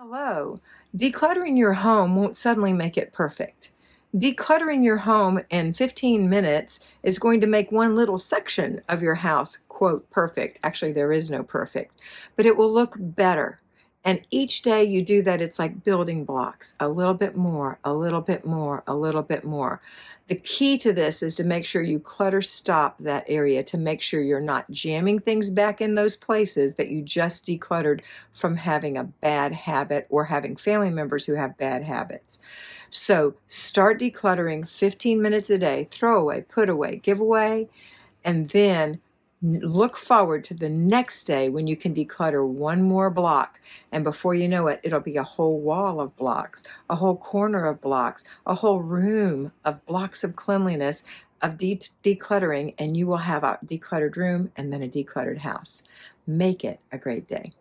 Hello. Decluttering your home won't suddenly make it perfect. Decluttering your home in 15 minutes is going to make one little section of your house, quote, perfect. Actually, there is no perfect, but it will look better. And each day you do that, it's like building blocks, a little bit more, a little bit more, a little bit more. The key to this is to make sure you clutter stop that area, to make sure you're not jamming things back in those places that you just decluttered from having a bad habit or having family members who have bad habits. So start decluttering 15 minutes a day, throw away, put away, give away, and then look forward to the next day when you can declutter one more block. And before you know it, it'll be a whole wall of blocks, a whole corner of blocks, a whole room of blocks of cleanliness, of decluttering, and you will have a decluttered room and then a decluttered house. Make it a great day.